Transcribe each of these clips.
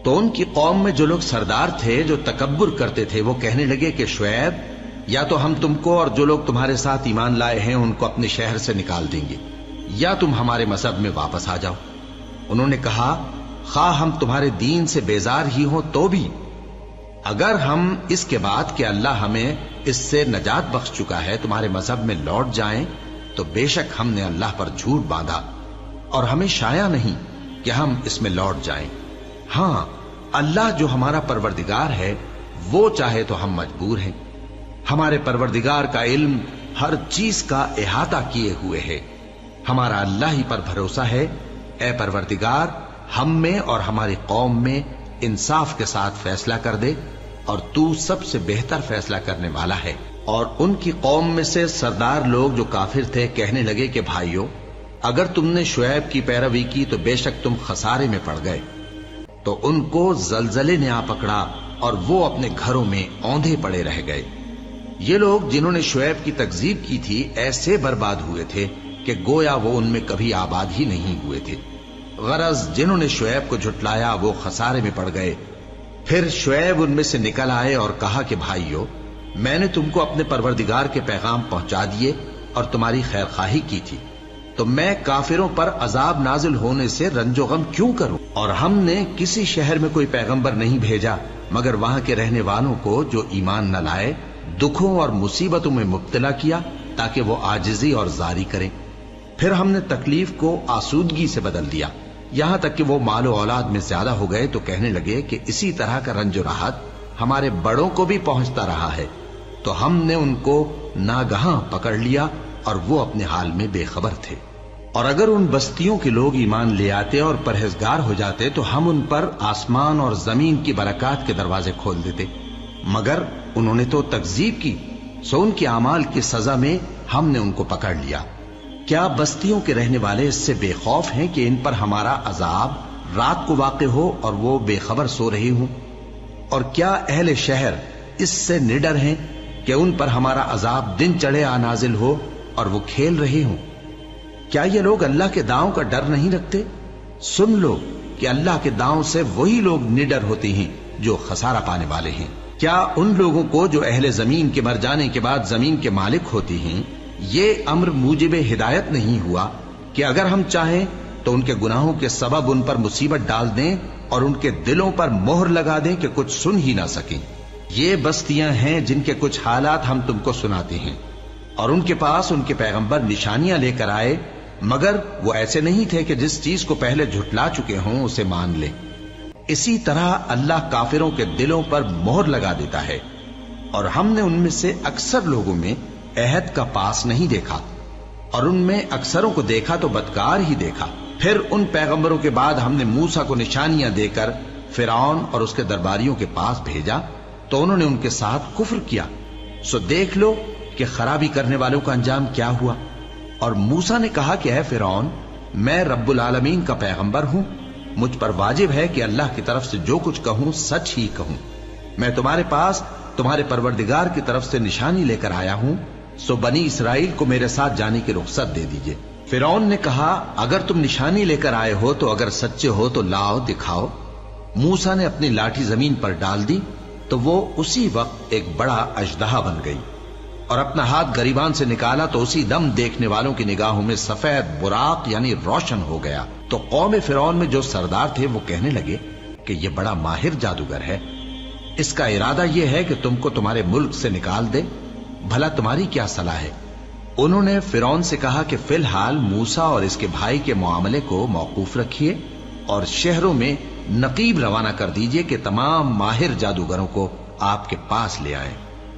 تو ان کی قوم میں جو لوگ سردار تھے جو تکبر کرتے تھے وہ کہنے لگے کہ شعیب یا تو ہم تم کو اور جو لوگ تمہارے ساتھ ایمان لائے ہیں ان کو اپنے شہر سے نکال دیں گے یا تم ہمارے مذہب میں واپس آ جاؤ۔ انہوں نے کہا خواہ ہم تمہارے دین سے بیزار ہی ہوں تو بھی اگر ہم اس کے بعد کہ اللہ ہمیں اس سے نجات بخش چکا ہے تمہارے مذہب میں لوٹ جائیں تو بے شک ہم نے اللہ پر جھوٹ باندھا اور ہمیں شایع نہیں کہ ہم اس میں لوٹ جائیں۔ ہاں اللہ جو ہمارا پروردگار ہے وہ چاہے تو ہم مجبور ہیں۔ ہمارے پروردگار کا علم ہر چیز کا احاطہ کیے ہوئے ہے۔ ہمارا اللہ ہی پر بھروسہ ہے۔ اے پروردگار ہم میں اور ہماری قوم میں انصاف کے ساتھ فیصلہ کر دے اور تو سب سے بہتر فیصلہ کرنے والا ہے۔ اور ان کی قوم میں سے سردار لوگ جو کافر تھے کہنے لگے کہ بھائیو اگر تم نے شعیب کی پیروی کی تو بے شک تم خسارے میں پڑ گئے۔ تو ان کو زلزلے نے آ پکڑا اور وہ اپنے گھروں میں اوندھے پڑے رہ گئے۔ یہ لوگ جنہوں نے شعیب کی تکذیب کی تھی ایسے برباد ہوئے تھے کہ گویا وہ ان میں کبھی آباد ہی نہیں ہوئے تھے۔ غرض جنہوں نے شعیب کو جھٹلایا وہ خسارے میں پڑ گئے۔ پھر شعیب ان میں سے نکل آئے اور کہا کہ بھائیو میں نے تم کو اپنے پروردگار کے پیغام پہنچا دیے اور تمہاری خیر خواہی کی تھی، تو میں کافروں پر عذاب نازل ہونے سے رنج و غم کیوں کروں؟ اور ہم نے کسی شہر میں کوئی پیغمبر نہیں بھیجا مگر وہاں کے رہنے والوں کو جو ایمان نہ لائے دکھوں اور مصیبتوں میں مبتلا کیا تاکہ وہ عاجزی اور زاری کریں۔ پھر ہم نے تکلیف کو آسودگی سے بدل دیا یہاں تک کہ وہ مال و اولاد میں زیادہ ہو گئے تو کہنے لگے کہ اسی طرح کا رنج و راحت ہمارے بڑوں کو بھی پہنچتا رہا ہے، تو ہم نے ان کو ناگہاں پکڑ لیا اور وہ اپنے حال میں بے خبر تھے۔ اور اگر ان بستیوں کے لوگ ایمان لے آتے اور پرہیزگار ہو جاتے تو ہم ان پر آسمان اور زمین کی برکات کے دروازے کھول دیتے، مگر انہوں نے تو تکذیب کی، سو ان کے اعمال کی سزا میں ہم نے ان کو پکڑ لیا۔ کیا بستیوں کے رہنے والے اس سے بے خوف ہیں کہ ان پر ہمارا عذاب رات کو واقع ہو اور وہ بے خبر سو رہی ہوں؟ اور کیا اہل شہر اس سے نڈر ہیں کہ ان پر ہمارا عذاب دن چڑھے آ نازل ہو اور وہ کھیل رہے ہوں؟ کیا یہ لوگ اللہ کے داؤں کا ڈر نہیں رکھتے؟ سن لو کہ اللہ کے داؤں سے وہی لوگ نڈر ہوتے ہیں جو خسارہ پانے والے ہیں۔ کیا ان لوگوں کو جو اہل زمین کے مر جانے کے بعد زمین کے مالک ہوتے ہیں یہ امر موجب ہدایت نہیں ہوا کہ اگر ہم چاہیں تو ان کے گناہوں کے سبب ان پر مصیبت ڈال دیں اور ان کے دلوں پر مہر لگا دیں کہ کچھ سن ہی نہ سکیں؟ یہ بستیاں ہیں جن کے کچھ حالات ہم تم کو سناتے ہیں، اور ان کے پاس ان کے پیغمبر نشانیاں لے کر آئے مگر وہ ایسے نہیں تھے کہ جس چیز کو پہلے جھٹلا چکے ہوں اسے مان لیں۔ اسی طرح اللہ کافروں کے دلوں پر مہر لگا دیتا ہے، اور ہم نے ان میں سے اکثر لوگوں میں عہد کا پاس نہیں دیکھا اور ان میں اکثروں کو دیکھا تو بدکار ہی دیکھا۔ پھر ان پیغمبروں کے بعد ہم نے موسیٰ کو نشانیاں دے کر فرعون اور اس کے درباریوں کے پاس بھیجا تو انہوں نے ان کے ساتھ کفر کیا، سو دیکھ لو کہ خرابی کرنے والوں کا انجام کیا ہوا۔ اور موسیٰ نے کہا کہ اے فرعون میں رب العالمین کا پیغمبر ہوں، مجھ پر واجب ہے کہ اللہ کی طرف سے جو کچھ کہوں سچ ہی کہوں۔ میں تمہارے پاس تمہارے پروردگار کی طرف سے نشانی لے کر آیا ہوں، سو بنی اسرائیل کو میرے ساتھ جانے کی رخصت دے دیجئے۔ فرعون نے کہا اگر تم نشانی لے کر آئے ہو تو اگر سچے ہو تو لاؤ دکھاؤ۔ موسیٰ نے اپنی لاٹھی زمین پر ڈال دی تو وہ اسی وقت ایک بڑا اژدہا بن گئی، اور اپنا ہاتھ گریبان سے نکالا تو اسی دم دیکھنے والوں کی نگاہوں میں سفید براق یعنی روشن ہو گیا۔ تو قوم فرعون میں جو سردار تھے وہ کہنے لگے کہ یہ بڑا ماہر جادوگر ہے، اس کا ارادہ یہ ہے کہ تم کو تمہارے ملک سے نکال دے، بھلا تمہاری کیا صلاح ہے؟ انہوں نے فرعون سے کہا کہ فی الحال موسیٰ اور اس کے بھائی کے معاملے کو موقوف رکھیے اور شہروں میں نقیب روانہ کر دیجئے کہ تمام ماہر جادوگروں کو آپ کے پاس لے آئیں۔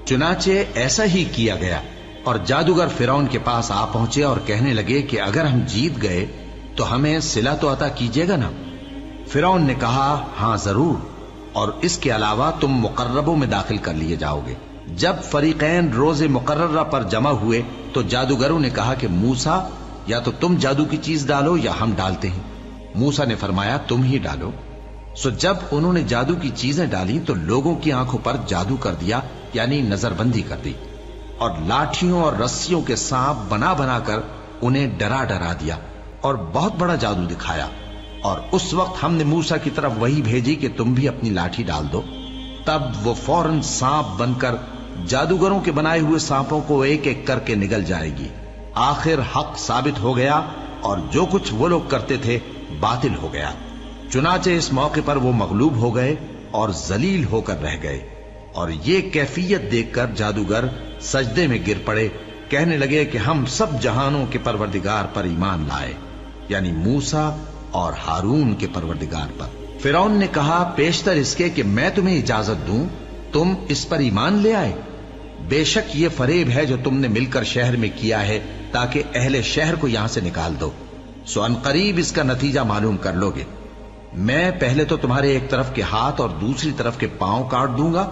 چنانچہ ایسا ہی کیا گیا، اور جادوگر فرعون کے پاس آ پہنچے اور کہنے لگے کہ اگر ہم جیت گئے تو ہمیں صلہ تو عطا کیجیے گا نا؟ فرعون نے کہا ہاں ضرور، اور اس کے علاوہ تم مقربوں میں داخل کر لیے جاؤ گے۔ جب فریقین روز مقررہ پر جمع ہوئے تو جادوگروں نے کہا کہ موسیٰ یا تو تم جادو کی چیز ڈالو یا ہم ڈالتے ہیں۔ موسیٰ نے فرمایا تم ہی ڈالو۔ سو جب انہوں نے جادو کی چیزیں ڈالی تو لوگوں کی آنکھوں پر جادو کر دیا یعنی نظر بندی کر دی، اور لاٹھیوں اور رسیوں کے سانپ بنا بنا کر انہیں ڈرا ڈرا دیا اور بہت بڑا جادو دکھایا۔ اور اس وقت ہم نے موسیٰ کی طرف وحی بھیجی کہ تم بھی اپنی لاٹھی ڈال دو، تب وہ فوراً سانپ بن کر جادوگروں کے بنائے ہوئے سانپوں کو ایک ایک کر کے نگل جائے گی۔ آخر حق ثابت ہو گیا اور جو کچھ وہ لوگ کرتے تھے باطل ہو گیا۔ چنانچہ اس موقع پر وہ مغلوب ہو گئے اور ذلیل ہو کر رہ گئے، اور یہ کیفیت دیکھ کر جادوگر سجدے میں گر پڑے، کہنے لگے کہ ہم سب جہانوں کے پروردگار پر ایمان لائے، یعنی موسیٰ اور ہارون کے پروردگار پر۔ فرعون نے کہا پیشتر اس کے کہ میں تمہیں اجازت دوں تم اس پر ایمان لے آئے؟ بے شک یہ فریب ہے جو تم نے مل کر شہر میں کیا ہے تاکہ اہل شہر کو یہاں سے نکال دو، سو ان قریب اس کا نتیجہ معلوم کر لو گے۔ میں پہلے تو تمہارے ایک طرف کے ہاتھ اور دوسری طرف کے پاؤں کاٹ دوں گا،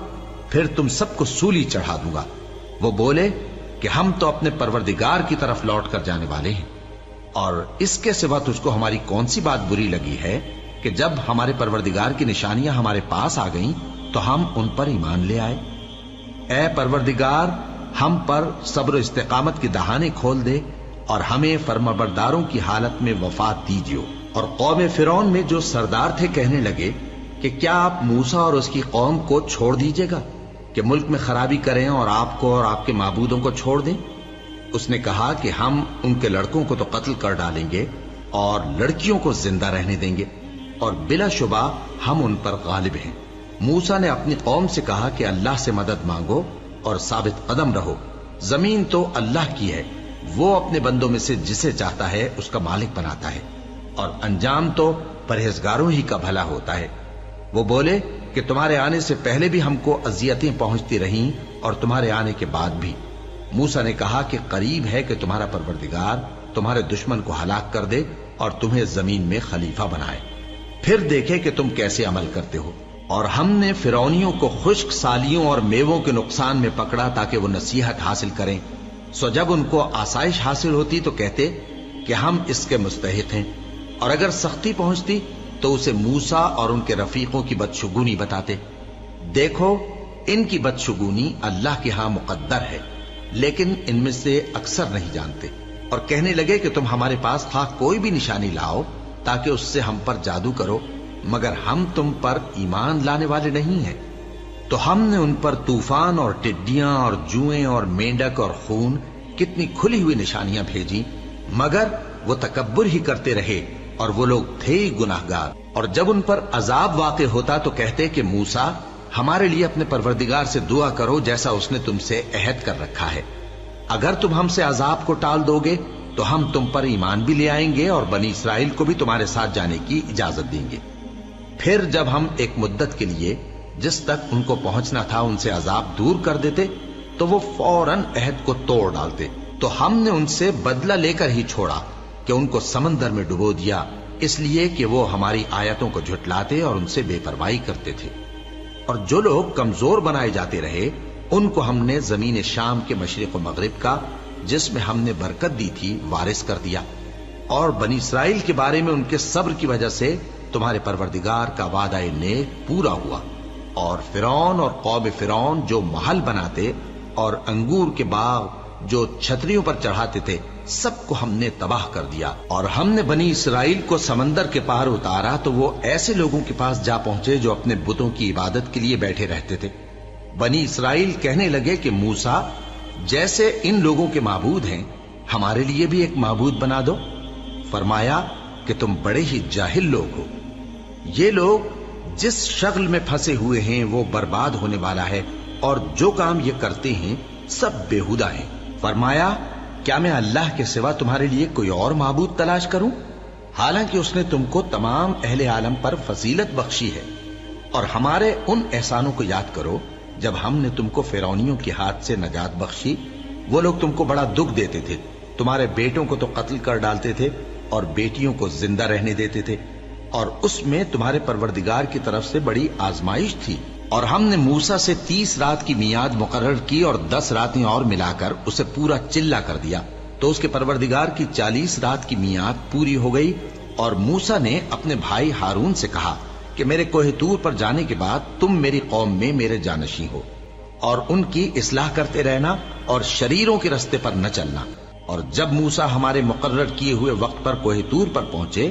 پھر تم سب کو سولی چڑھا دوں گا۔ وہ بولے کہ ہم تو اپنے پروردگار کی طرف لوٹ کر جانے والے ہیں، اور اس کے سوا تجھ کو ہماری کون سی بات بری لگی ہے کہ جب ہمارے پروردگار کی نشانیاں ہمارے پاس آ گئیں تو ہم ان پر ایمان لے آئے؟ اے پروردگار، ہم پر صبر و استقامت کی دہانے کھول دے اور ہمیں فرمانبرداروں کی حالت میں وفات دیجیو۔ اور قوم فرعون میں جو سردار تھے کہنے لگے کہ کیا آپ موسیٰ اور اس کی قوم کو چھوڑ دیجیے گا کہ ملک میں خرابی کریں اور آپ کو اور آپ کے معبودوں کو چھوڑ دیں؟ اس نے کہا کہ ہم ان کے لڑکوں کو تو قتل کر ڈالیں گے اور لڑکیوں کو زندہ رہنے دیں گے، اور بلا شبہ ہم ان پر غالب ہیں۔ موسیٰ نے اپنی قوم سے کہا کہ اللہ سے مدد مانگو اور ثابت قدم رہو، زمین تو اللہ کی ہے، وہ اپنے بندوں میں سے جسے چاہتا ہے اس کا مالک بناتا ہے، اور انجام تو پرہیزگاروں ہی کا بھلا ہوتا ہے۔ وہ بولے کہ تمہارے آنے سے پہلے بھی ہم کو اذیتیں پہنچتی رہیں اور تمہارے آنے کے بعد بھی۔ موسیٰ نے کہا کہ قریب ہے کہ تمہارا پروردگار تمہارے دشمن کو ہلاک کر دے اور تمہیں زمین میں خلیفہ بنائے، پھر دیکھے کہ تم کیسے عمل کرتے ہو۔ اور ہم نے فرعونیوں کو خشک سالیوں اور میووں کے نقصان میں پکڑا تاکہ وہ نصیحت حاصل کریں، سو جب ان کو آسائش حاصل ہوتی تو کہتے کہ ہم اس کے مستحق ہیں، اور اگر سختی پہنچتی تو اسے موسیٰ اور ان کے رفیقوں کی بدشگونی بتاتے۔ دیکھو ان کی بدشگونی اللہ کے ہاں مقدر ہے، لیکن ان میں سے اکثر نہیں جانتے۔ اور کہنے لگے کہ تم ہمارے پاس خواہ کوئی بھی نشانی لاؤ تاکہ اس سے ہم پر جادو کرو، مگر ہم تم پر ایمان لانے والے نہیں ہیں۔ تو ہم نے ان پر طوفان اور ٹڈیاں اور جوئیں اور مینڈک اور خون کتنی کھلی ہوئی نشانیاں بھیجی، مگر وہ تکبر ہی کرتے رہے اور وہ لوگ تھے ہی گناہگار۔ اور جب ان پر عذاب واقع ہوتا تو کہتے کہ موسیٰ ہمارے لیے اپنے پروردگار سے دعا کرو جیسا اس نے تم سے عہد کر رکھا ہے، اگر تم ہم سے عذاب کو ٹال دو گے تو ہم تم پر ایمان بھی لے آئیں گے اور بنی اسرائیل کو بھی تمہارے ساتھ جانے کی اجازت دیں گے۔ پھر جب ہم ایک مدت کے لیے جس تک ان کو پہنچنا تھا ان سے عذاب دور کر دیتے تو وہ فوراً عہد کو توڑ ڈالتے، تو ہم نے ان سے بدلہ لے کر ہی چھوڑا کہ ان کو سمندر میں ڈبو دیا، اس لیے کہ وہ ہماری آیتوں کو جھٹلاتے اور ان سے بے پرواہی کرتے تھے۔ اور جو لوگ کمزور بنائے جاتے رہے ان کو ہم نے زمین شام کے مشرق و مغرب کا جس میں ہم نے برکت دی تھی وارث کر دیا۔ اور بنی اسرائیل کے بارے میں ان کے صبر کی وجہ سے تمہارے پروردگار کا وعدہ نیک پورا ہوا۔ اور فرعون اور قوم فرعون جو محل بناتے اور انگور کے باغ جو چھتریوں پر چڑھاتے تھے سب کو ہم نے تباہ کر دیا۔ اور ہم نے بنی اسرائیل کو سمندر کے پار اتارا تو وہ ایسے لوگوں کے پاس جا پہنچے جو اپنے بتوں کی عبادت کے لیے بیٹھے رہتے تھے۔ بنی اسرائیل کہنے لگے کہ موسیٰ جیسے ان لوگوں کے معبود ہیں ہمارے لیے بھی ایک معبود بنا دو۔ فرمایا کہ تم بڑے ہی جاہل لوگ ہو، یہ لوگ جس شغل میں پھنسے ہوئے ہیں وہ برباد ہونے والا ہے، اور جو کام یہ کرتے ہیں سب بےہودہ ہیں۔ فرمایا کیا میں اللہ کے سوا تمہارے لیے کوئی اور معبود تلاش کروں، حالانکہ اس نے تم کو تمام اہل عالم پر فضیلت بخشی ہے۔ اور ہمارے ان احسانوں کو یاد کرو جب ہم نے تم کو فرعونیوں کے ہاتھ سے نجات بخشی، وہ لوگ تم کو بڑا دکھ دیتے تھے، تمہارے بیٹوں کو تو قتل کر ڈالتے تھے اور بیٹیوں کو زندہ رہنے دیتے تھے، اور اس میں تمہارے پروردگار کی طرف سے بڑی آزمائش تھی۔ اور ہم نے موسیٰ سے 30 رات کی میعاد مقرر کی اور 10 راتیں اور ملا کر اسے پورا چلا کر دیا، تو اس کے پروردگار کی 40 رات کی میعاد پوری ہو گئی۔ اور موسیٰ نے اپنے بھائی ہارون سے کہا کہ میرے کوہ طور پر جانے کے بعد تم میری قوم میں میرے جانشین ہو، اور ان کی اصلاح کرتے رہنا اور شریروں کے رستے پر نہ چلنا۔ اور جب موسیٰ ہمارے مقرر کیے ہوئے وقت پر کوہ طور پر پہنچے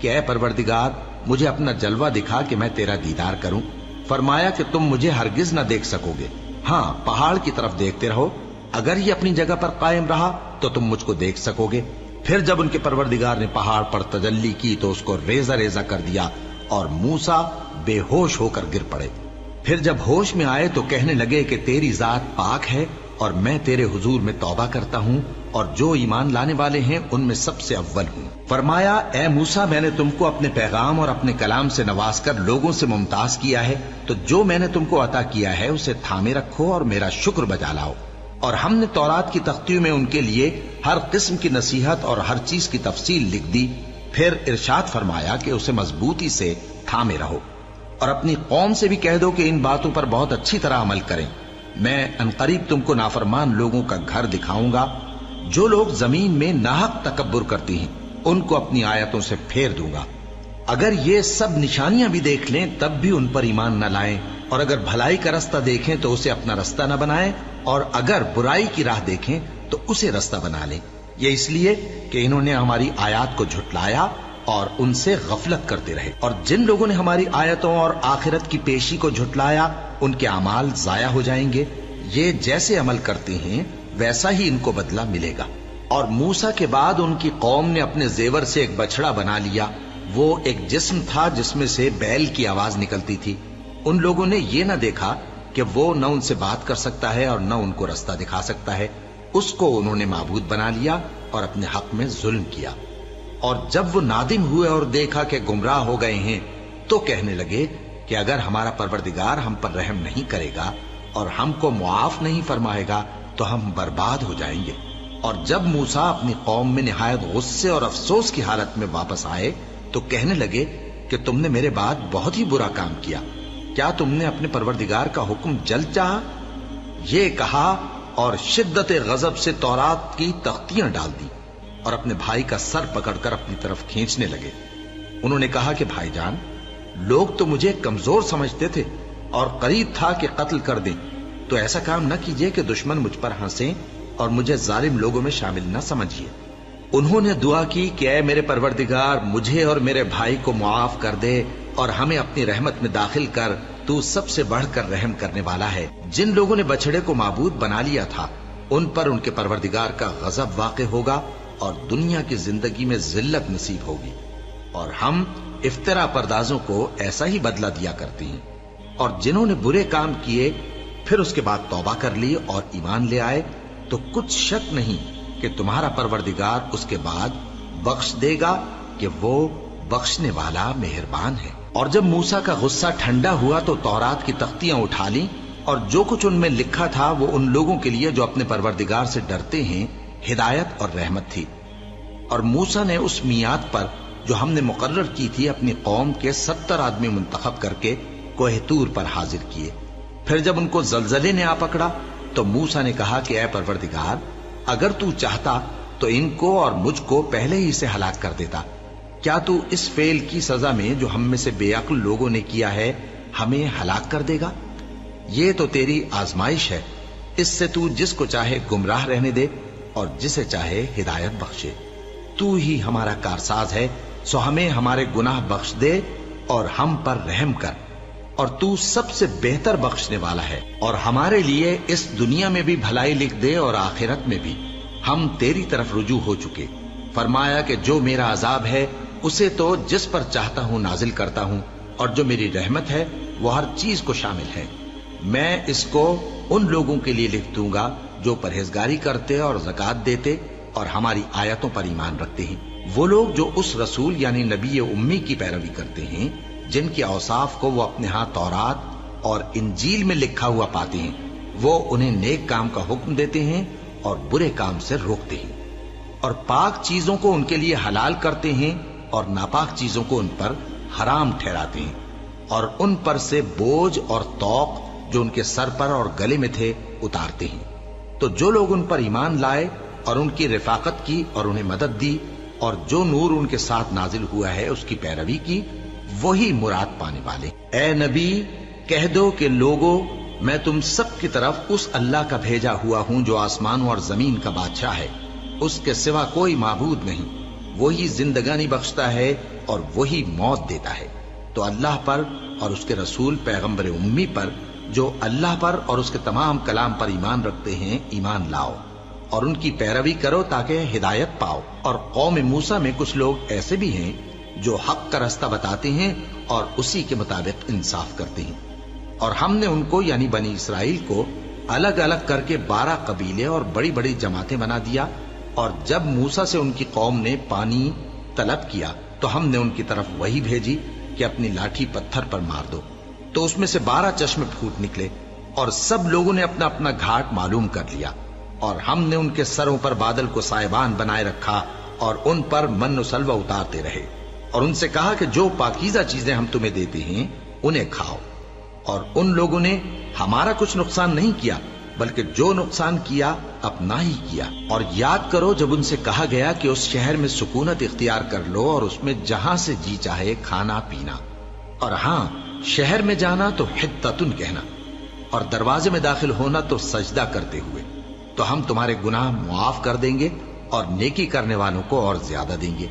کہ اے پروردگار مجھے اپنا جلوہ دکھا کہ میں تیرا دیدار کروں۔ فرمایا کہ تم مجھے ہرگز نہ دیکھ سکو گے، ہاں پہاڑ کی طرف دیکھتے رہو، اگر یہ اپنی جگہ پر قائم رہا تو تم مجھ کو دیکھ سکو گے۔ پھر جب ان کے پروردگار نے پہاڑ پر تجلی کی تو اس کو ریزہ ریزہ کر دیا اور موسیٰ بے ہوش ہو کر گر پڑے۔ پھر جب ہوش میں آئے تو کہنے لگے کہ تیری ذات پاک ہے اور میں تیرے حضور میں توبہ کرتا ہوں اور جو ایمان لانے والے ہیں ان میں سب سے اول ہوں۔ فرمایا اے موسیٰ میں نے تم کو اپنے پیغام اور اپنے کلام سے نواز کر لوگوں سے ممتاز کیا ہے، تو جو میں نے تم کو عطا کیا ہے اسے تھامے رکھو اور میرا شکر بجا لاؤ۔ اور ہم نے تورات کی تختیوں میں ان کے لیے ہر قسم کی نصیحت اور ہر چیز کی تفصیل لکھ دی۔ پھر ارشاد فرمایا کہ اسے مضبوطی سے تھامے رہو اور اپنی قوم سے بھی کہہ دو کہ ان باتوں پر بہت اچھی طرح عمل کریں۔ میں انقریب تم کو نافرمان لوگوں کا گھر دکھاؤں گا، جو لوگ زمین میں ناحق تکبر کرتی ہیں ان کو اپنی آیتوں سے پھیر دوں گا۔ اگر یہ سب نشانیاں بھی دیکھ لیں تب بھی ان پر ایمان نہ لائیں، اور اگر بھلائی کا رستہ دیکھیں تو اسے اپنا رستہ نہ بنائیں، اور اگر برائی کی راہ دیکھیں تو اسے رستہ بنا لیں۔ یہ اس لیے کہ انہوں نے ہماری آیات کو جھٹلایا اور ان سے غفلت کرتے رہے، اور جن لوگوں نے ہماری آیتوں اور آخرت کی پیشی کو جھٹلایا ان کے اعمال ضائع ہو جائیں گے۔ یہ جیسے عمل کرتے ہیں ویسا ہی ان کو بدلہ ملے گا۔ اور موسیٰ کے بعد ان کی قوم نے اپنے زیور سے ایک بچڑا بنا لیا، وہ ایک جسم تھا جس میں سے بیل کی آواز نکلتی تھی۔ ان لوگوں نے یہ نہ دیکھا کہ وہ نہ ان سے بات کر سکتا ہے اور نہ ان کو رستہ دکھا سکتا ہے، اس کو انہوں نے معبود بنا لیا اور اپنے حق میں ظلم کیا۔ اور جب وہ نادم ہوئے اور دیکھا کہ گمراہ ہو گئے ہیں تو کہنے لگے کہ اگر ہمارا پروردگار ہم پر رحم نہیں کرے گا اور ہم کو معاف نہیں فرمائے گا تو ہم برباد ہو جائیں گے۔ اور جب موسیٰ اپنی قوم میں نہایت غصے اور افسوس کی حالت میں واپس آئے تو کہنے لگے کہ تم نے میرے بعد بہت ہی برا کام کیا، کیا تم نے اپنے پروردگار کا حکم جلد چاہا؟ یہ کہا اور شدت غضب سے تورات کی تختیاں ڈال دی اور اپنے بھائی کا سر پکڑ کر اپنی طرف کھینچنے لگے۔ انہوں نے کہا کہ بھائی جان، لوگ تو مجھے کمزور سمجھتے تھے اور قریب تھا کہ قتل کر دیں، تو ایسا کام نہ کیجیے کہ دشمن مجھ پر ہنسیں اور مجھے ظالم لوگوں میں شامل نہ سمجھیے۔ انہوں نے دعا کی کہ اے میرے پروردگار مجھے اور میرے بھائی کو معاف کر دے اور ہمیں اپنی رحمت میں داخل کر، تو سب سے بڑھ کر رحم کرنے والا ہے۔ جن لوگوں نے بچڑے کو معبود بنا لیا تھا ان پر ان کے پروردگار کا غضب واقع ہوگا اور دنیا کی زندگی میں ذلت نصیب ہوگی، اور ہم افترا پردازوں کو ایسا ہی بدلہ دیا کرتے ہیں۔ اور جنہوں نے برے کام کیے پھر اس کے بعد توبہ کر لی اور ایمان لے آئے تو کچھ شک نہیں کہ تمہارا پروردگار اس کے بعد بخش دے گا کہ وہ بخشنے والا مہربان ہے۔ اور جب موسیٰ کا غصہ ٹھنڈا ہوا تو تورات کی تختیاں اٹھا لیں، اور جو کچھ ان میں لکھا تھا وہ ان لوگوں کے لیے جو اپنے پروردگار سے ڈرتے ہیں ہدایت اور رحمت تھی۔ اور موسیٰ نے اس میعاد پر جو ہم نے مقرر کی تھی اپنی قوم کے 70 آدمی منتخب کر کے کوہ طور پر حاضر کیے۔ پھر جب ان کو زلزلے نے آ پکڑا تو موسیٰ نے کہا کہ اے پروردگار اگر تو چاہتا تو ان کو اور مجھ کو پہلے ہی سے ہلاک کر دیتا، کیا تو اس فعل کی سزا میں جو ہم میں سے بے عقل لوگوں نے کیا ہے ہمیں ہلاک کر دے گا؟ یہ تو تیری آزمائش ہے، اس سے تو جس کو چاہے گمراہ رہنے دے اور جسے چاہے ہدایت بخشے۔ تو ہی ہمارا کارساز ہے، سو ہمیں ہمارے گناہ بخش دے اور ہم پر رحم کر، اور تو سب سے بہتر بخشنے والا ہے، اور ہمارے لیے اس دنیا میں بھی بھلائی لکھ دے اور آخرت میں بھی، ہم تیری طرف رجوع ہو چکے۔ فرمایا کہ جو میرا عذاب ہے اسے تو جس پر چاہتا ہوں نازل کرتا ہوں، اور جو میری رحمت ہے وہ ہر چیز کو شامل ہے۔ میں اس کو ان لوگوں کے لیے لکھ دوں گا جو پرہیزگاری کرتے اور زکوٰۃ دیتے اور ہماری آیتوں پر ایمان رکھتے ہیں، وہ لوگ جو اس رسول یعنی نبی امی کی پیروی کرتے ہیں جن کے اوصاف کو وہ اپنے ہاں تورات اور انجیل میں لکھا ہوا پاتے ہیں، وہ انہیں نیک کام کا حکم دیتے ہیں اور برے کام سے روکتے ہیں، اور پاک چیزوں کو ان کے لیے حلال کرتے ہیں اور ناپاک چیزوں کو ان پر حرام ٹھہراتے ہیں، اور ان پر سے بوجھ اور طوق جو ان کے سر پر اور گلے میں تھے اتارتے ہیں۔ تو جو لوگ ان پر ایمان لائے اور ان کی رفاقت کی اور انہیں مدد دی اور جو نور ان کے ساتھ نازل ہوا ہے اس کی پیروی کی، وہی مراد پانے والے۔ اے نبی کہہ دو کہ لوگو میں تم سب کی طرف اس اللہ کا بھیجا ہوا ہوں جو آسمانوں اور زمین کا بادشاہ ہے، اس کے سوا کوئی معبود نہیں، وہی زندگانی بخشتا ہے اور وہی موت دیتا ہے۔ تو اللہ پر اور اس کے رسول پیغمبر امی پر جو اللہ پر اور اس کے تمام کلام پر ایمان رکھتے ہیں ایمان لاؤ اور ان کی پیروی کرو تاکہ ہدایت پاؤ۔ اور قوم موسیٰ میں کچھ لوگ ایسے بھی ہیں جو حق کا راستہ بتاتے ہیں اور اسی کے مطابق انصاف کرتے ہیں۔ اور ہم نے ان کو یعنی بنی اسرائیل کو الگ الگ کر کے 12 قبیلے اور بڑی بڑی جماعتیں بنا دیا، اور جب موسیٰ سے ان کی قوم نے پانی طلب کیا تو ہم نے ان کی طرف وہی بھیجی کہ اپنی لاٹھی پتھر پر مار دو، تو اس میں سے 12 چشمے پھوٹ نکلے، اور سب لوگوں نے اپنا اپنا گھاٹ معلوم کر لیا۔ اور ہم نے ان کے سروں پر بادل کو سائبان بنائے رکھا اور ان پر من و سلوہ اتارتے رہے، اور ان سے کہا کہ جو پاکیزہ چیزیں ہم تمہیں دیتے ہیں انہیں کھاؤ۔ اور ان لوگوں نے ہمارا کچھ نقصان نہیں کیا بلکہ جو نقصان کیا اپنا ہی کیا۔ اور یاد کرو جب ان سے کہا گیا کہ اس شہر میں سکونت اختیار کر لو اور اس میں جہاں سے جی چاہے کھانا پینا، اور ہاں شہر میں جانا تو حتتن کہنا، اور دروازے میں داخل ہونا تو سجدہ کرتے ہوئے، تو ہم تمہارے گناہ معاف کر دیں گے اور نیکی کرنے والوں کو اور زیادہ دیں گے۔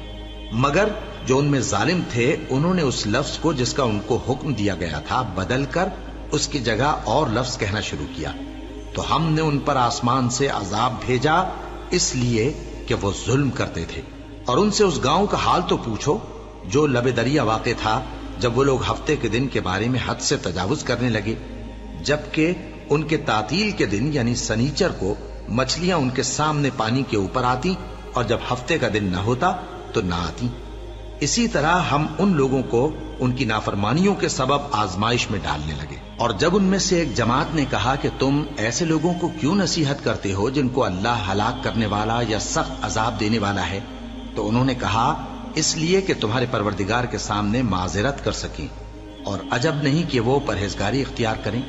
مگر جو ان میں ظالم تھے انہوں نے اس لفظ کو جس کا ان کو حکم دیا گیا تھا بدل کر اس کی جگہ اور لفظ کہنا شروع کیا، تو ہم نے ان پر آسمان سے عذاب بھیجا اس لیے کہ وہ ظلم کرتے تھے۔ اور ان سے اس گاؤں کا حال تو پوچھو جو لب دریا واقع تھا، جب وہ لوگ ہفتے کے دن کے بارے میں حد سے تجاوز کرنے لگے، جبکہ ان کے تعطیل کے دن یعنی سنیچر کو مچھلیاں ان کے سامنے پانی کے اوپر آتی، اور جب ہفتے کا دن نہ ہوتا تو نہ آتی۔ اسی طرح ہم ان لوگوں کو ان کی نافرمانیوں کے سبب آزمائش میں ڈالنے لگے۔ اور جب ان میں سے ایک جماعت نے کہا کہ تم ایسے لوگوں کو کیوں نصیحت کرتے ہو جن کو اللہ ہلاک کرنے والا یا سخت عذاب دینے والا ہے، تو انہوں نے کہا اس لیے کہ تمہارے پروردگار کے سامنے معذرت کر سکیں، اور عجب نہیں کہ وہ پرہیزگاری اختیار کریں۔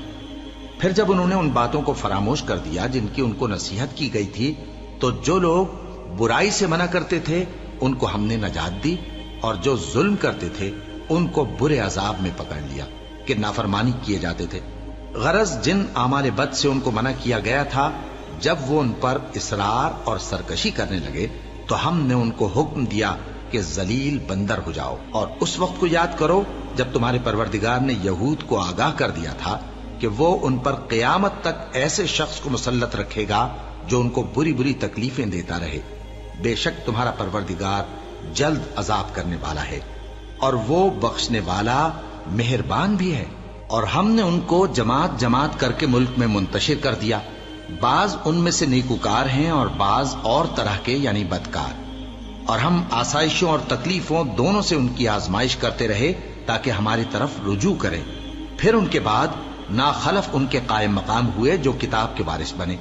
پھر جب انہوں نے ان باتوں کو فراموش کر دیا جن کی ان کو نصیحت کی گئی تھی، تو جو لوگ برائی سے منع کرتے تھے ان کو ہم نے نجات دی، اور جو ظلم کرتے تھے ان کو برے عذاب میں پکڑ لیا کہ نافرمانی کیے جاتے تھے۔ غرض جن اعمال بد سے ان کو منع کیا گیا تھا، جب وہ ان پر اصرار اور سرکشی کرنے لگے تو ہم نے ان کو حکم دیا کہ ذلیل بندر ہو جاؤ۔ اور اس وقت کو یاد کرو جب تمہارے پروردگار نے یہود کو آگاہ کر دیا تھا کہ وہ ان پر قیامت تک ایسے شخص کو مسلط رکھے گا جو ان کو بری بری تکلیفیں دیتا رہے۔ بے شک تمہارا پروردگار جلد عذاب کرنے والا ہے، اور وہ بخشنے والا مہربان بھی ہے۔ اور ہم نے ان کو جماعت جماعت کر کے ملک میں منتشر کر دیا، بعض ان میں سے نیکوکار ہیں اور بعض اور طرح کے یعنی بدکار، اور ہم آسائشوں اور تکلیفوں دونوں سے ان کی آزمائش کرتے رہے تاکہ ہماری طرف رجوع کریں۔ پھر ان کے بعد ناخلف ان کے قائم مقام ہوئے جو کتاب کے وارث بنے۔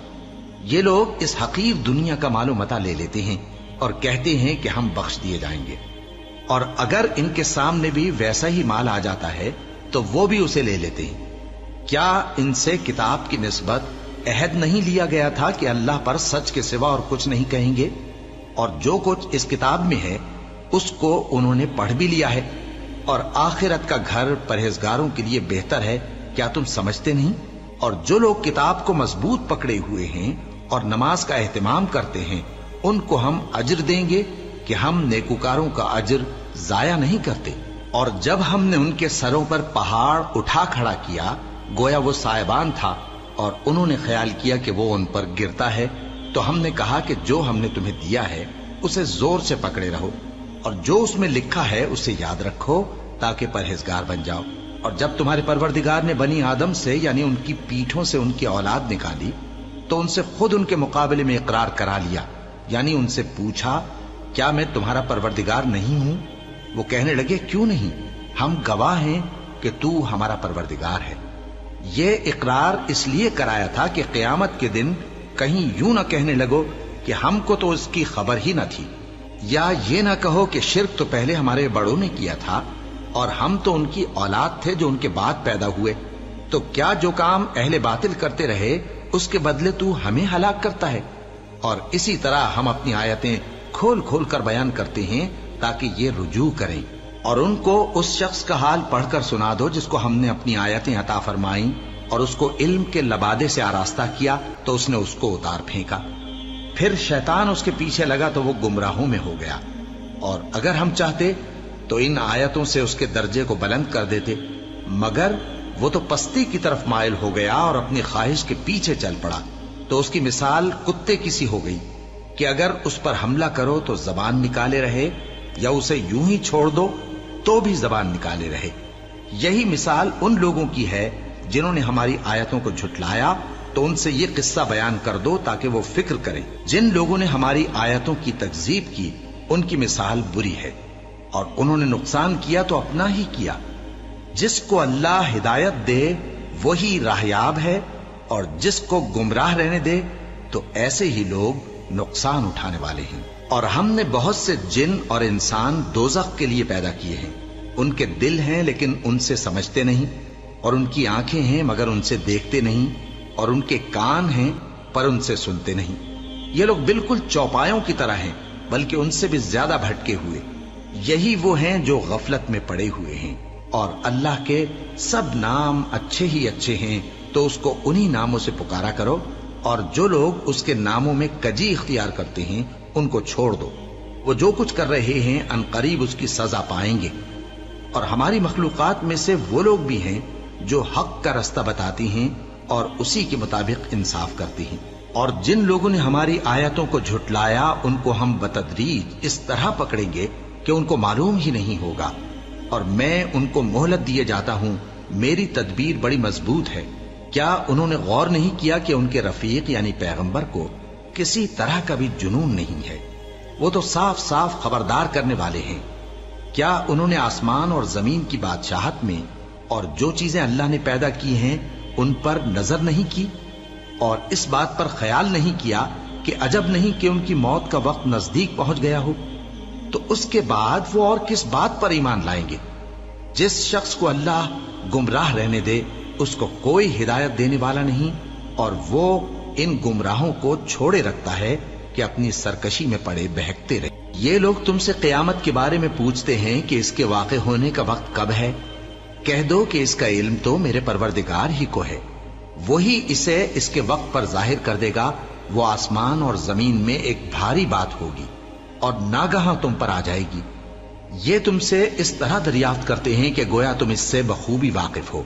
یہ لوگ اس حقیر دنیا کا مال و متاع لے لیتے ہیں اور کہتے ہیں کہ ہم بخش دیے جائیں گے، اور اگر ان کے سامنے بھی ویسا ہی مال آ جاتا ہے تو وہ بھی اسے لے لیتے ہیں۔ کیا ان سے کتاب کی نسبت عہد نہیں لیا گیا تھا کہ اللہ پر سچ کے سوا اور کچھ نہیں کہیں گے؟ اور جو کچھ اس کتاب میں ہے اس کو انہوں نے پڑھ بھی لیا ہے، اور آخرت کا گھر پرہیزگاروں کے لیے بہتر ہے، کیا تم سمجھتے نہیں؟ اور جو لوگ کتاب کو مضبوط پکڑے ہوئے ہیں اور نماز کا اہتمام کرتے ہیں ان کو ہم اجر دیں گے کہ ہم نیکوکاروں کا اجر ضائع نہیں کرتے۔ اور جب ہم نے ان کے سروں پر پہاڑ اٹھا کھڑا کیا گویا وہ سائبان تھا، اور انہوں نے خیال کیا کہ وہ ان پر گرتا ہے، تو ہم نے کہا کہ جو ہم نے تمہیں دیا ہے اسے زور سے پکڑے رہو، اور جو اس میں لکھا ہے اسے یاد رکھو تاکہ پرہیزگار بن جاؤ۔ اور جب تمہارے پروردگار نے بنی آدم سے یعنی ان کی پیٹھوں سے ان کی اولاد نکالی تو ان سے خود ان کے مقابلے میں اقرار کرا لیا، یعنی ان سے پوچھا کیا میں تمہارا پروردگار نہیں ہوں؟ وہ کہنے لگے کیوں نہیں، ہم گواہ ہیں کہ تو ہمارا پروردگار ہے۔ یہ اقرار اس لیے کرایا تھا کہ قیامت کے دن کہیں یوں نہ کہنے لگو کہ ہم کو تو اس کی خبر ہی نہ تھی، یا یہ نہ کہو کہ شرک تو پہلے ہمارے بڑوں نے کیا تھا اور ہم تو ان کی اولاد تھے جو ان کے بعد پیدا ہوئے، تو کیا جو کام اہل باطل کرتے رہے اس کے بدلے تو ہمیں ہلاک کرتا ہے؟ اور اسی طرح ہم اپنی آیتیں کھول کھول کر بیان کرتے ہیں تاکہ یہ رجوع کریں۔ اور ان کو اس شخص کا حال پڑھ کر سنا دو جس کو ہم نے اپنی آیتیں عطا فرمائیں اور اس کو علم کے لبادے سے آراستہ کیا تو اس نے اس کو اتار پھینکا۔ پھر شیطان اس کے پیچھے لگا تو وہ گمراہوں میں ہو گیا، اور اگر ہم چاہتے تو ان آیتوں سے اس کے درجے کو بلند کر دیتے، مگر وہ تو پستی کی طرف مائل ہو گیا اور اپنی خواہش کے پیچھے چل پڑا، تو اس کی مثال کتے کی سی ہو گئی کہ اگر اس پر حملہ کرو تو زبان نکالے رہے، یا اسے یوں ہی چھوڑ دو تو بھی زبان نکالے رہے۔ یہی مثال ان لوگوں کی ہے جنہوں نے ہماری آیتوں کو جھٹلایا، تو ان سے یہ قصہ بیان کر دو تاکہ وہ فکر کریں۔ جن لوگوں نے ہماری آیتوں کی تکذیب کی ان کی مثال بری ہے، اور انہوں نے نقصان کیا تو اپنا ہی کیا۔ جس کو اللہ ہدایت دے وہی راہیاب ہے، اور جس کو گمراہ رہنے دے تو ایسے ہی لوگ نقصان اٹھانے والے ہیں۔ اور ہم نے بہت سے جن اور انسان دوزخ کے لیے پیدا کیے ہیں، ان کے دل ہیں لیکن ان سے سمجھتے نہیں، اور ان کی آنکھیں ہیں مگر ان سے دیکھتے نہیں، اور ان کے کان ہیں پر ان سے سنتے نہیں۔ یہ لوگ بالکل چوپایوں کی طرح ہیں، بلکہ ان سے بھی زیادہ بھٹکے ہوئے۔ یہی وہ ہیں جو غفلت میں پڑے ہوئے ہیں، اور اللہ کے سب نام اچھے ہی اچھے ہیں، تو اس کو انہی ناموں سے پکارا کرو، اور جو لوگ اس کے ناموں میں کجی اختیار کرتے ہیں ان کو چھوڑ دو۔ وہ جو کچھ کر رہے ہیں ان قریب اس کی سزا پائیں گے۔ اور ہماری مخلوقات میں سے وہ لوگ بھی ہیں جو حق کا رستہ بتاتی ہیں اور اسی کے مطابق انصاف کرتی ہیں، اور جن لوگوں نے ہماری آیتوں کو جھٹلایا ان کو ہم بتدریج اس طرح پکڑیں گے کہ ان کو معلوم ہی نہیں ہوگا، اور میں ان کو مہلت دیے جاتا ہوں، میری تدبیر بڑی مضبوط ہے۔ کیا انہوں نے غور نہیں کیا کہ ان کے رفیق یعنی پیغمبر کو کسی طرح کا بھی جنون نہیں ہے؟ وہ تو صاف صاف خبردار کرنے والے ہیں۔ کیا انہوں نے آسمان اور زمین کی بادشاہت میں اور جو چیزیں اللہ نے پیدا کی ہیں ان پر نظر نہیں کی، اور اس بات پر خیال نہیں کیا کہ عجب نہیں کہ ان کی موت کا وقت نزدیک پہنچ گیا ہو؟ تو اس کے بعد وہ اور کس بات پر ایمان لائیں گے؟ جس شخص کو اللہ گمراہ رہنے دے اس کو کوئی ہدایت دینے والا نہیں، اور وہ ان گمراہوں کو چھوڑے رکھتا ہے کہ اپنی سرکشی میں پڑے بہکتے رہے۔ یہ لوگ تم سے قیامت کے بارے میں پوچھتے ہیں کہ اس کے واقع ہونے کا وقت کب ہے؟ کہہ دو کہ اس کا علم تو میرے پروردگار ہی کو ہے، وہی اسے اس کے وقت پر ظاہر کر دے گا۔ وہ آسمان اور زمین میں ایک بھاری بات ہوگی اور ناگہاں تم پر آ جائے گی۔ یہ تم سے اس طرح دریافت کرتے ہیں کہ گویا تم اس سے بخوبی واقف ہو۔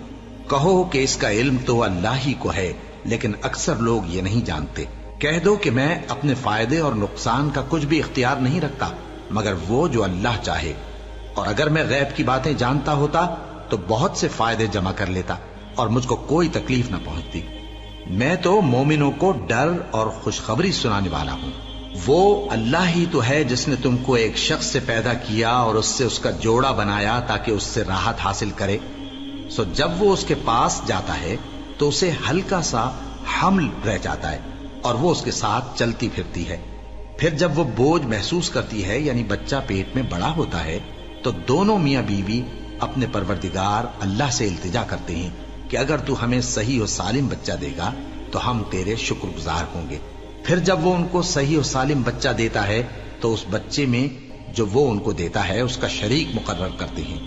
کہو کہ اس کا علم تو اللہ ہی کو ہے، لیکن اکثر لوگ یہ نہیں جانتے۔ کہہ دو کہ میں اپنے فائدے اور نقصان کا کچھ بھی اختیار نہیں رکھتا مگر وہ جو اللہ چاہے، اور اگر میں غیب کی باتیں جانتا ہوتا تو بہت سے فائدے جمع کر لیتا اور مجھ کو کوئی تکلیف نہ پہنچتی۔ میں تو مومنوں کو ڈر اور خوشخبری سنانے والا ہوں۔ وہ اللہ ہی تو ہے جس نے تم کو ایک شخص سے پیدا کیا اور اس سے اس کا جوڑا بنایا تاکہ اس سے راحت حاصل کرے۔ سو جب وہ اس کے پاس جاتا ہے تو اسے ہلکا سا حمل رہ جاتا ہے اور وہ اس کے ساتھ چلتی پھرتی ہے۔ پھر جب وہ بوجھ محسوس کرتی ہے یعنی بچہ پیٹ میں بڑا ہوتا ہے تو دونوں میاں بیوی اپنے پروردگار اللہ سے التجا کرتے ہیں کہ اگر تو ہمیں صحیح و سالم بچہ دے گا تو ہم تیرے شکر گزار ہوں گے۔ پھر جب وہ ان کو صحیح و سالم بچہ دیتا ہے تو اس بچے میں جو وہ ان کو دیتا ہے اس کا شریک مقرر کرتے ہیں۔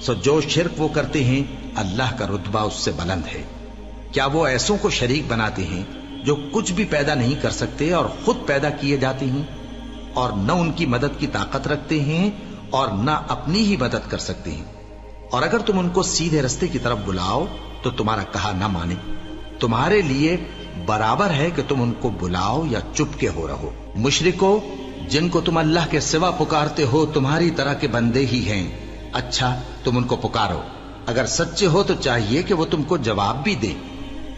سو جو شرک وہ کرتے ہیں اللہ کا رتبہ اس سے بلند ہے۔ کیا وہ ایسوں کو شریک بناتے ہیں جو کچھ بھی پیدا نہیں کر سکتے اور خود پیدا کیے جاتے ہیں، اور نہ ان کی مدد کی طاقت رکھتے ہیں اور نہ اپنی ہی مدد کر سکتے ہیں؟ اور اگر تم ان کو سیدھے رستے کی طرف بلاؤ تو تمہارا کہا نہ مانے، تمہارے لیے برابر ہے کہ تم ان کو بلاؤ یا چپ کے ہو رہو۔ مشرکو، جن کو تم اللہ کے سوا پکارتے ہو تمہاری طرح کے بندے ہی ہیں، اچھا تم ان کو پکارو، اگر سچے ہو تو چاہیے کہ وہ تم کو جواب بھی دیں۔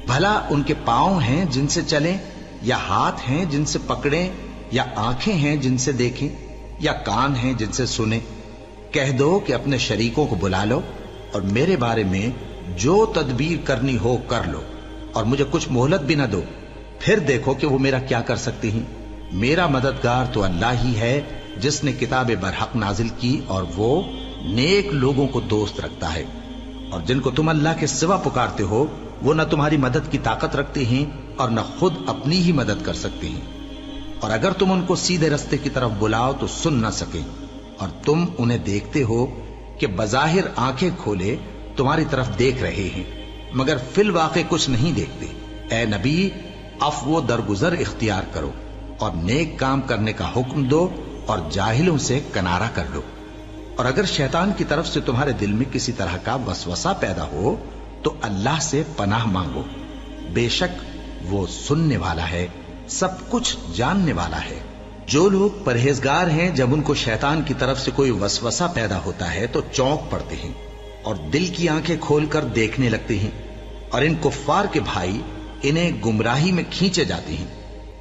بھلا ان کے پاؤں ہیں جن سے چلیں، یا ہاتھ ہیں جن سے پکڑیں، یا آنکھیں ہیں جن سے دیکھیں، یا کان ہیں جن سے سنیں؟ کہہ دو کہ اپنے شریکوں کو بلا لو اور میرے بارے میں جو تدبیر کرنی ہو کر لو، اور مجھے کچھ مہلت بھی نہ دو، پھر دیکھو کہ وہ میرا کیا کر سکتے ہیں۔ میرا مددگار تو اللہ ہی ہے جس نے کتاب برحق نازل کی، اور وہ نیک لوگوں کو دوست رکھتا ہے۔ اور جن کو تم اللہ کے سوا پکارتے ہو وہ نہ تمہاری مدد کی طاقت رکھتے ہیں اور نہ خود اپنی ہی مدد کر سکتے ہیں، اور اگر تم ان کو سیدھے رستے کی طرف بلاؤ تو سن نہ سکیں، اور تم انہیں دیکھتے ہو کہ بظاہر آنکھیں کھولے تمہاری طرف دیکھ رہے ہیں مگر فی الواقع کچھ نہیں دیکھتے۔ اے نبی، عفو و درگزر اختیار کرو اور نیک کام کرنے کا حکم دو اور جاہلوں سے کنارہ کر لو۔ اور اگر شیطان کی طرف سے تمہارے دل میں کسی طرح کا وسوسہ پیدا ہو تو اللہ سے پناہ مانگو، بے شک وہ سننے والا ہے، سب کچھ جاننے والا ہے۔ جو لوگ پرہیزگار ہیں جب ان کو شیطان کی طرف سے کوئی وسوسہ پیدا ہوتا ہے تو چونک پڑتے ہیں اور دل کی آنکھیں کھول کر دیکھنے لگتے ہیں، اور ان کفار کے بھائی انہیں گمراہی میں کھینچے جاتے ہیں،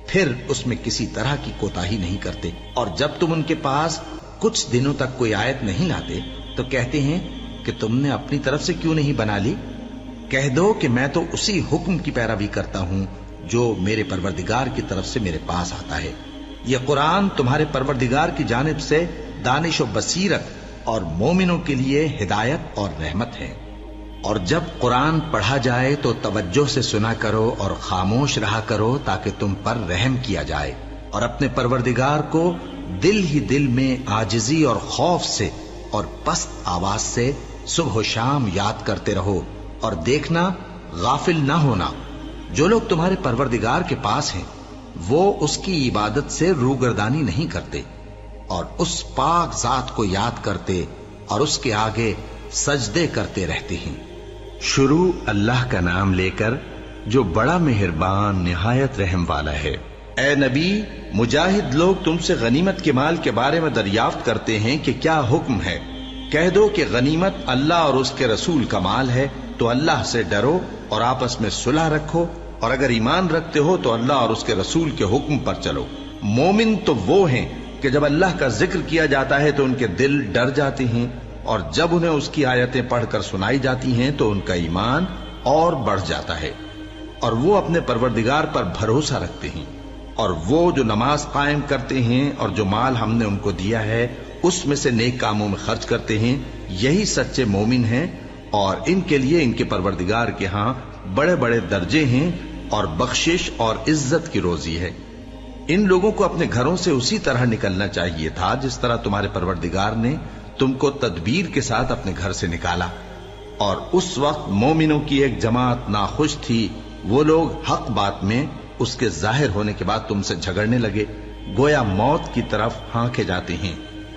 پھر اس میں کسی طرح کی کوتاہی نہیں کرتے۔ اور جب تم ان کے پاس کچھ دنوں تک کوئی آیت نہیں لاتے تو کہتے ہیں کہ تم نے اپنی طرف سے کیوں نہیں بنا لی؟ کہہ دو کہ میں تو اسی حکم کی پیروی کرتا ہوں جو میرے پروردگار کی طرف سے میرے پاس آتا ہے۔ یہ قرآن تمہارے پروردگار کی جانب سے دانش و بصیرت اور مومنوں کے لیے ہدایت اور رحمت ہے۔ اور جب قرآن پڑھا جائے تو توجہ سے سنا کرو اور خاموش رہا کرو تاکہ تم پر رحم کیا جائے، اور اپنے پروردگار کو دل ہی دل میں عاجزی اور خوف سے اور پست آواز سے صبح و شام یاد کرتے رہو، اور دیکھنا غافل نہ ہونا۔ جو لوگ تمہارے پروردگار کے پاس ہیں وہ اس کی عبادت سے روگردانی نہیں کرتے، اور اس پاک ذات کو یاد کرتے اور اس کے آگے سجدے کرتے رہتے ہیں۔ شروع اللہ کا نام لے کر جو بڑا مہربان نہایت رحم والا ہے۔ اے نبی، مجاہد لوگ تم سے غنیمت کے مال کے بارے میں دریافت کرتے ہیں کہ کیا حکم ہے۔ کہہ دو کہ غنیمت اللہ اور اس کے رسول کا مال ہے، تو اللہ سے ڈرو اور آپس میں صلح رکھو، اور اگر ایمان رکھتے ہو تو اللہ اور اس کے رسول کے حکم پر چلو۔ مومن تو وہ ہیں کہ جب اللہ کا ذکر کیا جاتا ہے تو ان کے دل ڈر جاتے ہیں، اور جب انہیں اس کی آیتیں پڑھ کر سنائی جاتی ہیں تو ان کا ایمان اور بڑھ جاتا ہے، اور وہ اپنے پروردگار پر بھروسہ رکھتے ہیں، اور وہ جو نماز قائم کرتے ہیں اور جو مال ہم نے ان کو دیا ہے اس میں سے نیک کاموں میں خرچ کرتے ہیں، یہی سچے مومن ہیں، اور ان کے لیے ان کے پروردگار کے ہاں بڑے بڑے درجے ہیں اور بخشش اور عزت کی روزی ہے۔ ان لوگوں کو اپنے گھروں سے اسی طرح نکلنا چاہیے تھا جس طرح تمہارے پروردگار نے تم کو تدبیر کے ساتھ اپنے گھر سے نکالا، اور اس وقت مومنوں کی ایک جماعت ناخوش تھی، وہ لوگ حق بات میں اس کے ظاہر ہونے کے بعد تم سے جھگڑنے لگے، گویا موت کی طرف ہانکے جاتے ہیں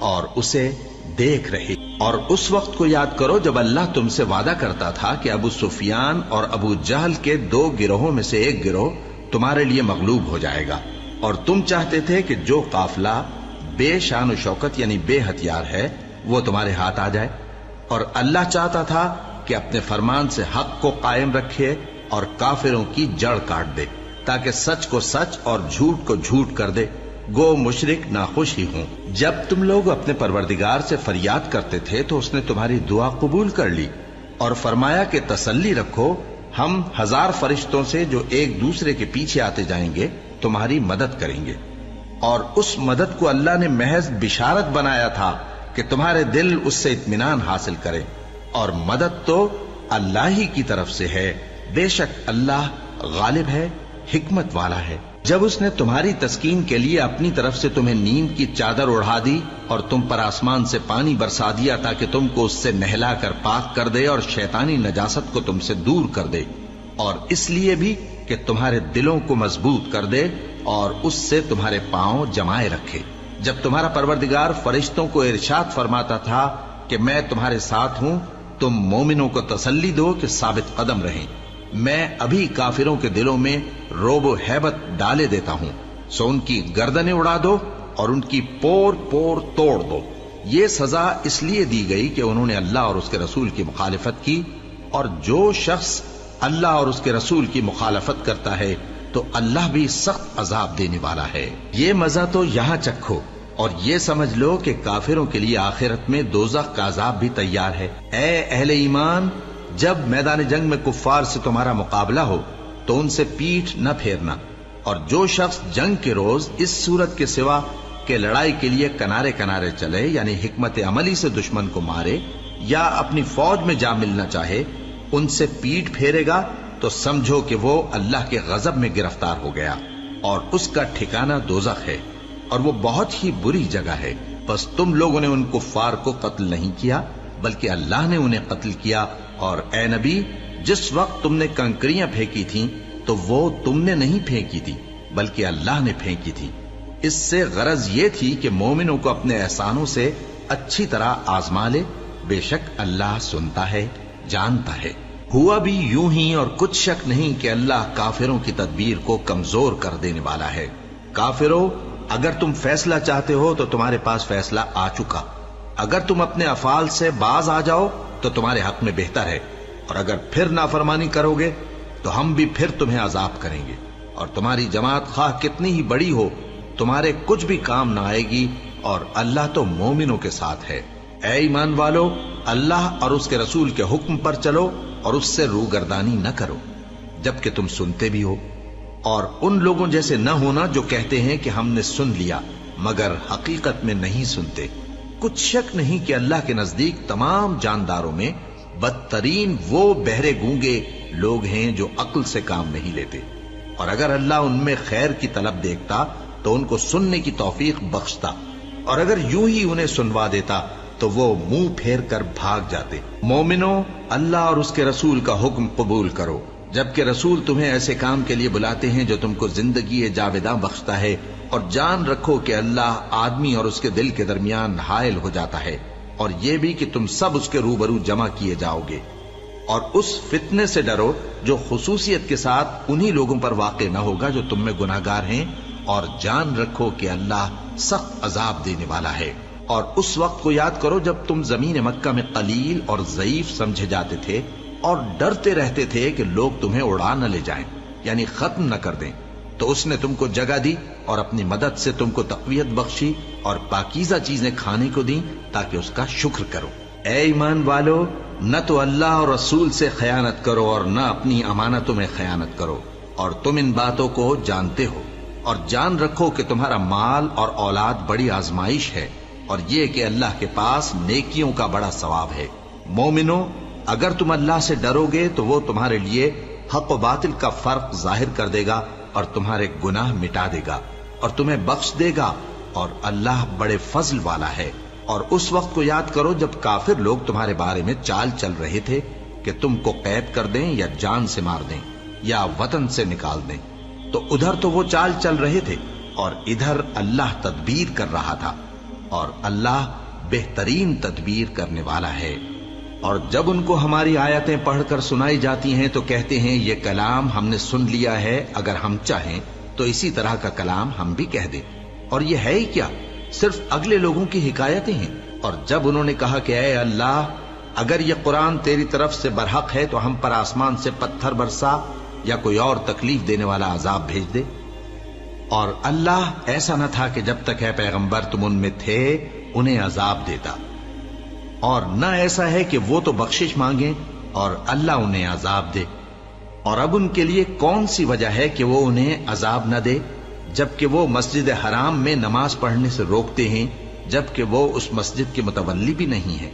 اور اسے دیکھ رہے۔ اور اس وقت کو یاد کرو جب اللہ تم سے وعدہ کرتا تھا کہ ابو سفیان اور ابو جہل کے 2 گروہوں میں سے ایک گروہ تمہارے لیے مغلوب ہو جائے گا، اور تم چاہتے تھے کہ جو قافلہ بے شان و شوکت یعنی بے ہتھیار ہے وہ تمہارے ہاتھ آ جائے، اور اللہ چاہتا تھا کہ اپنے فرمان سے حق کو قائم رکھے اور کافروں کی جڑ کاٹ دے، تاکہ سچ کو سچ اور جھوٹ کو جھوٹ کر دے، گو مشرک ناخوش ہی ہوں۔ جب تم لوگ اپنے پروردگار سے فریاد کرتے تھے تو اس نے تمہاری دعا قبول کر لی اور فرمایا کہ تسلی رکھو، ہم 1000 فرشتوں سے جو ایک دوسرے کے پیچھے آتے جائیں گے تمہاری مدد کریں گے۔ اور اس مدد کو اللہ نے محض بشارت بنایا تھا کہ تمہارے دل اس سے اطمینان حاصل کریں، اور مدد تو اللہ ہی کی طرف سے ہے، بے شک اللہ غالب ہے، حکمت والا ہے۔ جب اس نے تمہاری تسکین کے لیے اپنی طرف سے تمہیں نیند کی چادر اڑا دی اور تم پر آسمان سے پانی برسا دیا تاکہ تم کو اس سے نہلا کر پاک کر دے اور شیطانی نجاست کو تم سے دور کر دے، اور اس لیے بھی کہ تمہارے دلوں کو مضبوط کر دے اور اس سے تمہارے پاؤں جمائے رکھے۔ جب تمہارا پروردگار فرشتوں کو ارشاد فرماتا تھا کہ میں تمہارے ساتھ ہوں، تم مومنوں کو تسلی دو کہ ثابت قدم رہیں، میں ابھی کافروں کے دلوں میں روب و ہیبت ڈالے دیتا ہوں، سو ان کی گردنیں اڑا دو اور ان کی پور پور توڑ دو۔ یہ سزا اس لیے دی گئی کہ انہوں نے اللہ اور اس کے رسول کی مخالفت کی، اور جو شخص اللہ اور اس کے رسول کی مخالفت کرتا ہے تو اللہ بھی سخت عذاب دینے والا ہے۔ یہ مزہ تو یہاں چکھو، اور یہ سمجھ لو کہ کافروں کے لیے آخرت میں دوزخ کا عذاب بھی تیار ہے۔ اے اہل ایمان، جب میدان جنگ میں کفار سے تمہارا مقابلہ ہو تو ان سے پیٹھ نہ پھیرنا، اور جو شخص جنگ کے روز اس صورت کے سوا کہ لڑائی کے لیے کنارے کنارے چلے یعنی حکمت عملی سے دشمن کو مارے یا اپنی فوج میں جا ملنا چاہے، ان سے پیٹھ پھیرے گا تو سمجھو کہ وہ اللہ کے غضب میں گرفتار ہو گیا، اور اس کا ٹھکانہ دوزخ ہے، اور وہ بہت ہی بری جگہ ہے۔ بس تم لوگوں نے ان کفار کو قتل نہیں کیا بلکہ اللہ نے انہیں قتل کیا، اور اے نبی، جس وقت تم نے کنکریاں پھینکی تھیں تو وہ تم نے نہیں پھینکی تھی بلکہ اللہ نے پھینکی تھی، اس سے غرض یہ تھی کہ مومنوں کو اپنے احسانوں سے اچھی طرح آزما لے. بے شک اللہ سنتا ہے، جانتا ہے. ہوا بھی یوں ہی، اور کچھ شک نہیں کہ اللہ کافروں کی تدبیر کو کمزور کر دینے والا ہے. کافروں، اگر تم فیصلہ چاہتے ہو تو تمہارے پاس فیصلہ آ چکا. اگر تم اپنے افعال سے باز آ جاؤ تو تمہارے حق میں بہتر ہے، اور اگر پھر نافرمانی کرو گے تو ہم بھی پھر تمہیں عذاب کریں گے. اور تمہاری جماعت خواہ کتنی ہی بڑی ہو تمہارے کچھ بھی کام نہ آئے گی، اور اللہ تو مومنوں کے ساتھ ہے. اے ایمان والو، اللہ اور اس کے رسول کے حکم پر چلو اور اس سے روگردانی نہ کرو جبکہ تم سنتے بھی ہو، اور ان لوگوں جیسے نہ ہونا جو کہتے ہیں کہ ہم نے سن لیا مگر حقیقت میں نہیں سنتے. کچھ شک نہیں کہ اللہ کے نزدیک تمام جانداروں میں بدترین وہ بہرے گونگے لوگ ہیں جو عقل سے کام نہیں لیتے. اور اگر اللہ ان میں خیر کی طلب دیکھتا تو ان کو سننے کی توفیق بخشتا، اور اگر یوں ہی انہیں سنوا دیتا تو وہ منہ پھیر کر بھاگ جاتے. مومنوں، اللہ اور اس کے رسول کا حکم قبول کرو جبکہ رسول تمہیں ایسے کام کے لیے بلاتے ہیں جو تم کو زندگی جاوداں بخشتا ہے. اور جان رکھو کہ اللہ آدمی اور اس کے دل کے درمیان حائل ہو جاتا ہے، اور یہ بھی کہ تم سب اس کے روبرو جمع کیے جاؤ گے. اور اس فتنے سے ڈرو جو خصوصیت کے ساتھ انہی لوگوں پر واقع نہ ہوگا جو تم میں گناہگار ہیں، اور جان رکھو کہ اللہ سخت عذاب دینے والا ہے. اور اس وقت کو یاد کرو جب تم زمین مکہ میں قلیل اور ضعیف سمجھے جاتے تھے اور ڈرتے رہتے تھے کہ لوگ تمہیں اڑا نہ لے جائیں، یعنی ختم نہ کر دیں. تو اس نے تم کو جگہ دی اور اپنی مدد سے تم کو تقویت بخشی اور پاکیزہ چیزیں کھانے کو دیں تاکہ اس کا شکر کرو. اے ایمان والو، نہ تو اللہ اور رسول سے خیانت کرو اور نہ اپنی امانتوں میں خیانت کرو، اور تم ان باتوں کو جانتے ہو. اور جان رکھو کہ تمہارا مال اور اولاد بڑی آزمائش ہے، اور یہ کہ اللہ کے پاس نیکیوں کا بڑا ثواب ہے. مومنو، اگر تم اللہ سے ڈرو گے تو وہ تمہارے لیے حق و باطل کا فرق ظاہر کر دے گا اور تمہارے گناہ مٹا دے گا اور تمہیں بخش دے گا، اور اللہ بڑے فضل والا ہے. اور اس وقت کو یاد کرو جب کافر لوگ تمہارے بارے میں چال چل رہے تھے کہ تم کو قید کر دیں یا جان سے مار دیں یا وطن سے نکال دیں. تو ادھر تو وہ چال چل رہے تھے اور ادھر اللہ تدبیر کر رہا تھا، اور اللہ بہترین تدبیر کرنے والا ہے. اور جب ان کو ہماری آیتیں پڑھ کر سنائی جاتی ہیں تو کہتے ہیں یہ کلام ہم نے سن لیا ہے، اگر ہم چاہیں تو اسی طرح کا کلام ہم بھی کہہ دیں. اور یہ ہے ہی کیا، صرف اگلے لوگوں کی حکایتیں ہیں. اور جب انہوں نے کہا کہ اے اللہ، اگر یہ قرآن تیری طرف سے برحق ہے تو ہم پر آسمان سے پتھر برسا یا کوئی اور تکلیف دینے والا عذاب بھیج دے. اور اللہ ایسا نہ تھا کہ جب تک اے پیغمبر تم ان میں تھے انہیں عذاب دیتا، اور نہ ایسا ہے کہ وہ تو بخشش مانگیں اور اللہ انہیں عذاب دے. اور اب ان کے لیے کون سی وجہ ہے کہ وہ انہیں عذاب نہ دے، جبکہ وہ مسجد حرام میں نماز پڑھنے سے روکتے ہیں، جبکہ وہ اس مسجد کے متولی بھی نہیں ہیں.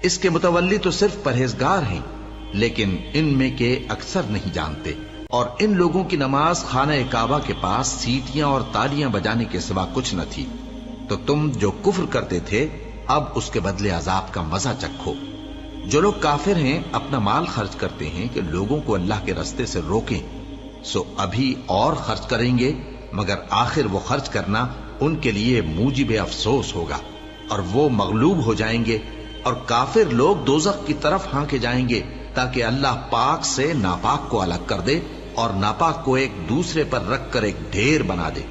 اس کے متولی تو صرف پرہیزگار ہیں، لیکن ان میں کے اکثر نہیں جانتے. اور ان لوگوں کی نماز خانہ کعبہ کے پاس سیٹیاں اور تالیاں بجانے کے سوا کچھ نہ تھی. تو تم جو کفر کرتے تھے اب اس کے بدلے عذاب کا مزہ چکھو. جو لوگ کافر ہیں اپنا مال خرچ کرتے ہیں کہ لوگوں کو اللہ کے راستے سے روکیں، سو ابھی اور خرچ کریں گے، مگر آخر وہ خرچ کرنا ان کے لیے موجب افسوس ہوگا اور وہ مغلوب ہو جائیں گے. اور کافر لوگ دوزخ کی طرف ہانکے جائیں گے تاکہ اللہ پاک سے ناپاک کو الگ کر دے اور ناپاک کو ایک دوسرے پر رکھ کر ایک ڈھیر بنا دے،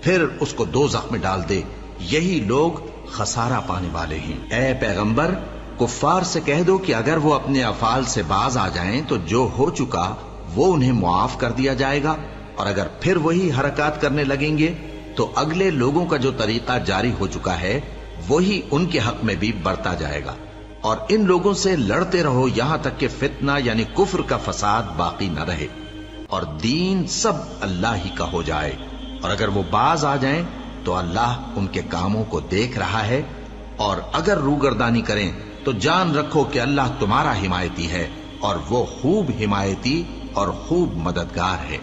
پھر اس کو دوزخ میں ڈال دے. یہی لوگ خسارہ پانے والے ہیں. اے پیغمبر، کفار سے کہہ دو کہ اگر وہ اپنے افعال سے باز آ جائیں تو جو ہو چکا وہ انہیں معاف کر دیا جائے گا، اور اگر پھر وہی حرکات کرنے لگیں گے تو اگلے لوگوں کا جو طریقہ جاری ہو چکا ہے وہی ان کے حق میں بھی برتا جائے گا. اور ان لوگوں سے لڑتے رہو یہاں تک کہ فتنہ یعنی کفر کا فساد باقی نہ رہے اور دین سب اللہ ہی کا ہو جائے. اور اگر وہ باز آ جائیں تو اللہ ان کے کاموں کو دیکھ رہا ہے، اور اگر روگردانی کریں تو جان رکھو کہ اللہ تمہارا حمایتی ہے، اور وہ خوب حمایتی اور خوب مددگار ہے.